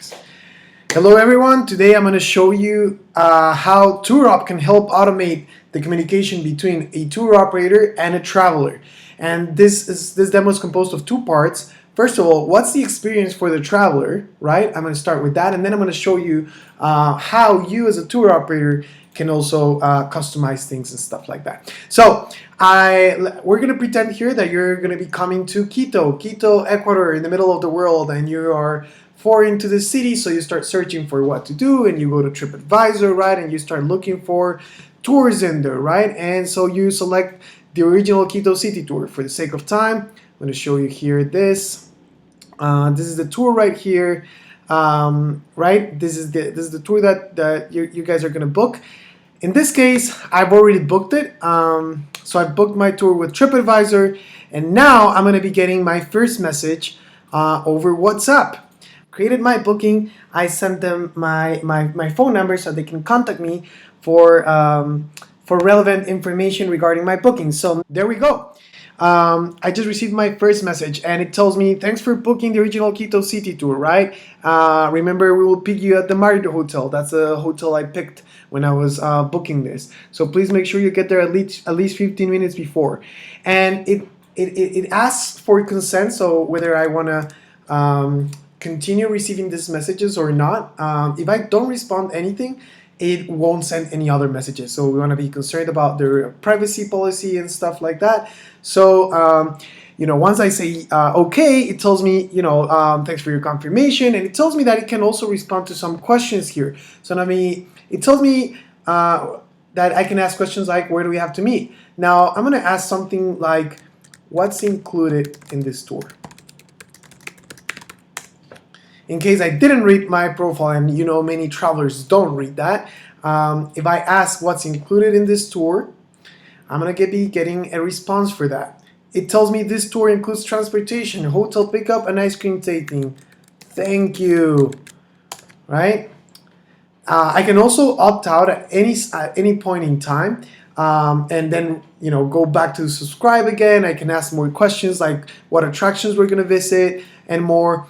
focus. Hello everyone, today I'm going to show you how TourOpp can help automate the communication between a tour operator and a traveler. And this demo is composed of two parts. First of all, what's the experience for the traveler, right? I'm going to start with that, and then I'm going to show you how you as a tour operator can also customize things and stuff like that. So we're going to pretend here that you're going to be coming to Quito, Ecuador, in the middle of the world, and you are foreign to the city, so you start searching for what to do, and you go to TripAdvisor, right, and you start looking for tours in there, right, and so you select the original Quito city tour. For the sake of time, I'm going to show you here this is the tour right here, right? This is the tour that you guys are going to book. In this case, I've already booked it, so I booked my tour with TripAdvisor, and now I'm going to be getting my first message over WhatsApp. Created my booking. I sent them my phone number so they can contact me for relevant information regarding my booking. So there we go. I just received my first message, and it tells me, thanks for booking the original Quito city tour, right? Remember, we will pick you at the Marriott Hotel. That's a hotel I picked when I was booking this. So please make sure you get there at least 15 minutes before. And it asks for consent, so whether I want to continue receiving these messages or not. If I don't respond anything, it won't send any other messages. So we want to be concerned about their privacy policy and stuff like that. So, once I say okay, it tells me, thanks for your confirmation. And it tells me that it can also respond to some questions here. So it tells me that I can ask questions like, where do we have to meet? Now, I'm going to ask something like, what's included in this tour? In case I didn't read my profile, and many travelers don't read that, if I ask what's included in this tour, I'm going to be getting a response for that. It tells me this tour includes transportation, hotel pickup, and ice cream tasting. Thank you. Right? I can also opt out at any point in time, and then go back to subscribe again. I can ask more questions like what attractions we're going to visit and more.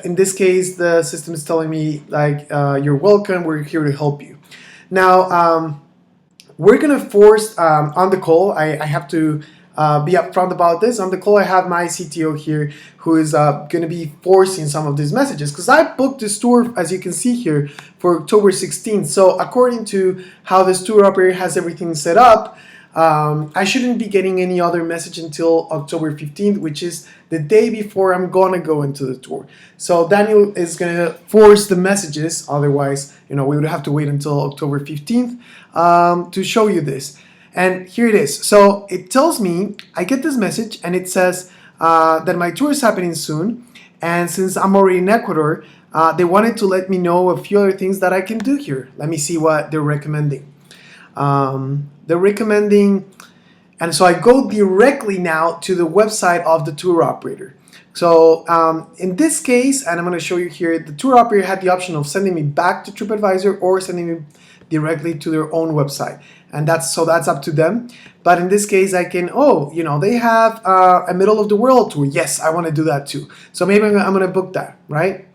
In this case, the system is telling me like, you're welcome, we're here to help you. Now, we're going to force on the call, I have to be upfront about this. On the call, I have my CTO here who is going to be forcing some of these messages, because I booked this tour, as you can see here, for October 16th. So according to how this tour operator has everything set up, I shouldn't be getting any other message until October 15th, which is the day before I'm gonna go into the tour. So Daniel is gonna force the messages, otherwise, we would have to wait until October 15th to show you this. And here it is. So it tells me, I get this message, and it says that my tour is happening soon, and since I'm already in Ecuador, they wanted to let me know a few other things that I can do here. Let me see what they're recommending. They're recommending, and so I go directly now to the website of the tour operator. So in this case, and I'm going to show you here, the tour operator had the option of sending me back to TripAdvisor or sending me directly to their own website, and that's up to them. But in this case, I can, they have a middle of the world tour. Yes, I want to do that too. So maybe I'm going to book that, right?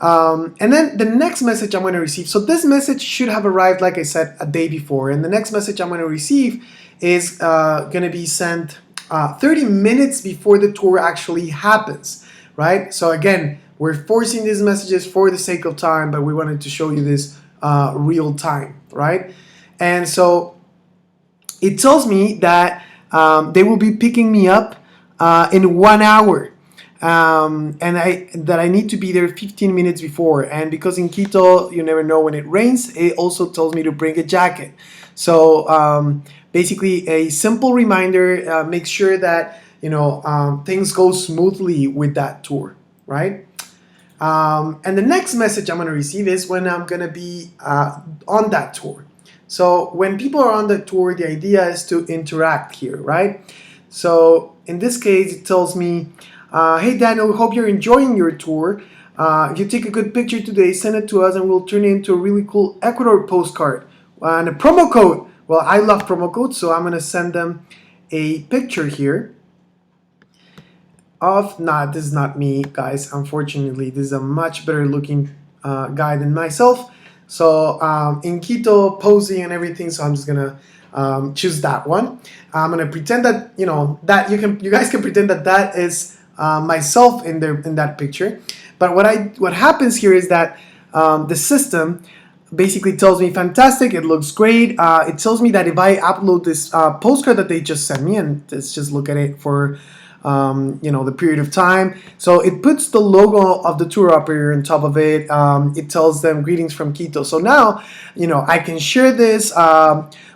And then the next message I'm going to receive, so this message should have arrived, like I said, a day before, and the next message I'm going to receive is going to be sent 30 minutes before the tour actually happens, right? So again, we're forcing these messages for the sake of time, but we wanted to show you this real time, right? And so it tells me that they will be picking me up in 1 hour. And that I need to be there 15 minutes before, and because in Quito you never know when it rains, it also tells me to bring a jacket. So basically a simple reminder, make sure that things go smoothly with that tour, right? And the next message I'm going to receive is when I'm going to be on that tour. So when people are on the tour, the idea is to interact here, right? So in this case, it tells me, hey Daniel, we hope you're enjoying your tour. If you take a good picture today, send it to us and we'll turn it into a really cool Ecuador postcard. And a promo code. Well, I love promo codes, so I'm going to send them a picture here of, nah, this is not me, guys. Unfortunately, this is a much better looking guy than myself. So in Quito, posing and everything. So I'm just gonna choose that one. I'm gonna pretend that that you guys can pretend that that is myself in that picture. But what happens here is that the system basically tells me fantastic, it looks great. It tells me that if I upload this postcard that they just sent me, and let's just look at it for the period of time. So it puts the logo of the tour operator on top of it. It tells them greetings from Quito. So now, I can share this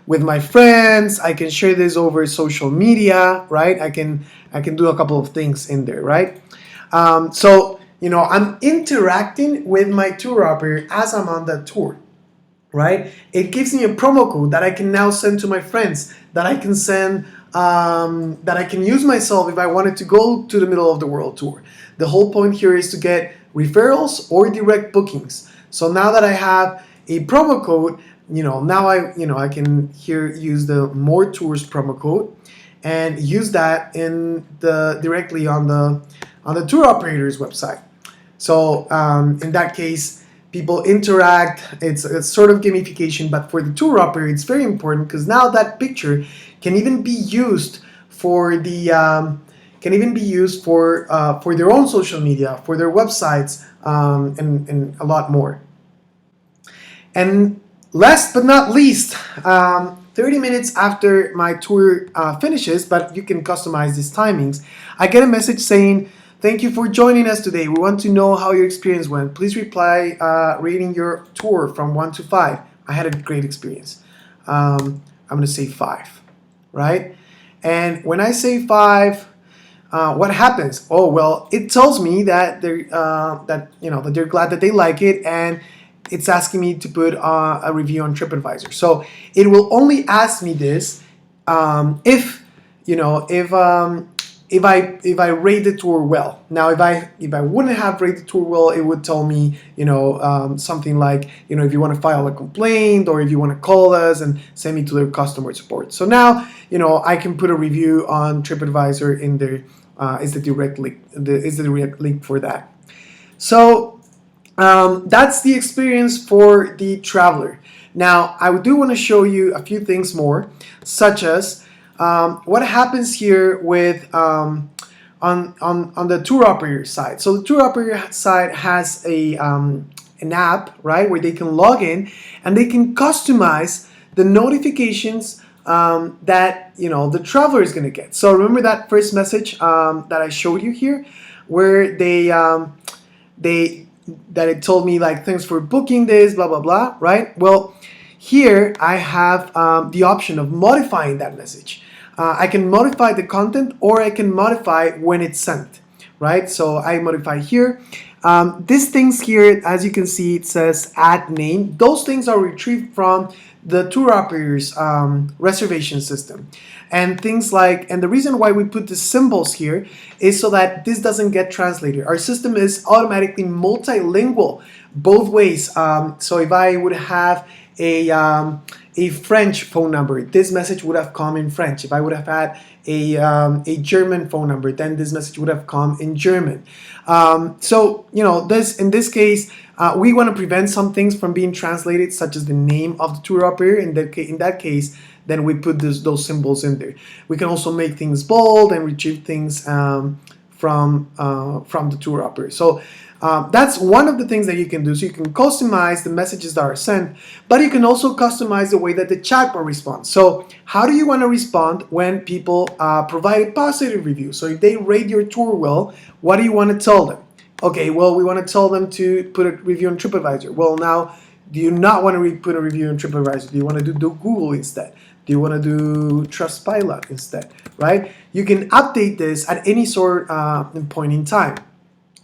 with my friends. I can share this over social media, right? I can do a couple of things in there, right? So I'm interacting with my tour operator as I'm on that tour, right? It gives me a promo code that I can now send to my friends, that I can send, that I can use myself if I wanted to go to the middle of the world tour. The whole point here is to get referrals or direct bookings. So now that I have a promo code, now I can here use the More Tours promo code and use that directly on the tour operator's website. So in that case, people interact. It's sort of gamification, but for the tour operator, it's very important because now that picture can even be used for for their own social media, for their websites, and a lot more. And last but not least, 30 minutes after my tour finishes, but you can customize these timings, I get a message saying, "Thank you for joining us today. We want to know how your experience went. Please reply rating your tour from 1 to 5. I had a great experience." I'm going to say 5, right? And when I say 5, what happens? Oh, well, it tells me that they're glad that they like it, and it's asking me to put a review on TripAdvisor. So it will only ask me this if I rate the tour well. Now, if I wouldn't have rated the tour well, it would tell me something like if you want to file a complaint, or if you want to call us and send me to their customer support. So now I can put a review on TripAdvisor in there. Is the direct link for that. So that's the experience for the traveler. Now, I do want to show you a few things more, such as what happens here with on the tour operator side. So the tour operator side has an app, right, where they can log in and they can customize the notifications that the traveler is going to get. So remember that first message that I showed you here, where that it told me like, "Thanks for booking this, blah blah blah," right? Well, here I have the option of modifying that message. I can modify the content, or I can modify when it's sent, right? So I modify here. These things here, as you can see, it says add name. Those things are retrieved from the tour operator's reservation system. And things like, and the reason why we put the symbols here is so that this doesn't get translated. Our system is automatically multilingual both ways. So if I would have a French phone number, this message would have come in French. If I would have had a German phone number, then this message would have come in German. So in this case, we want to prevent some things from being translated, such as the name of the tour operator. In that case, then we put those symbols in there. We can also make things bold and retrieve things from the tour operator. So that's one of the things that you can do. So you can customize the messages that are sent, but you can also customize the way that the chatbot responds. So how do you want to respond when people provide a positive review? So if they rate your tour well, what do you want to tell them? Okay, well, we want to tell them to put a review on TripAdvisor. Well, now, do you not want to put a review on TripAdvisor? Do you want to do Google instead? Do you want to do Trustpilot instead, right? You can update this at any sort of point in time.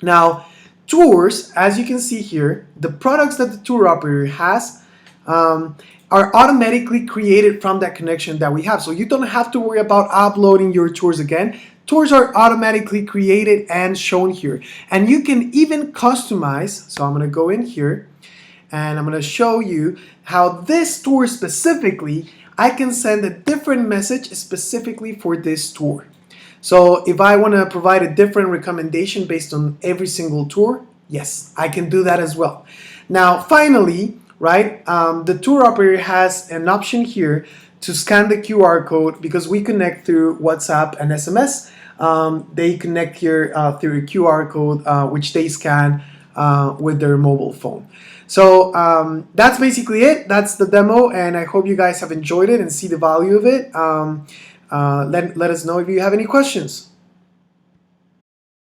Now, tours, as you can see here, the products that the tour operator has are automatically created from that connection that we have. So you don't have to worry about uploading your tours again. Tours are automatically created and shown here. And you can even customize. So I'm going to go in here and I'm going to show you how this tour specifically, I can send a different message specifically for this tour. So if I want to provide a different recommendation based on every single tour, yes, I can do that as well. Now, finally, right, the tour operator has an option here to scan the QR code because we connect through WhatsApp and SMS. They connect here through a QR code, which they scan with their mobile phone. So that's basically it. That's the demo, and I hope you guys have enjoyed it and see the value of it. Let us know if you have any questions.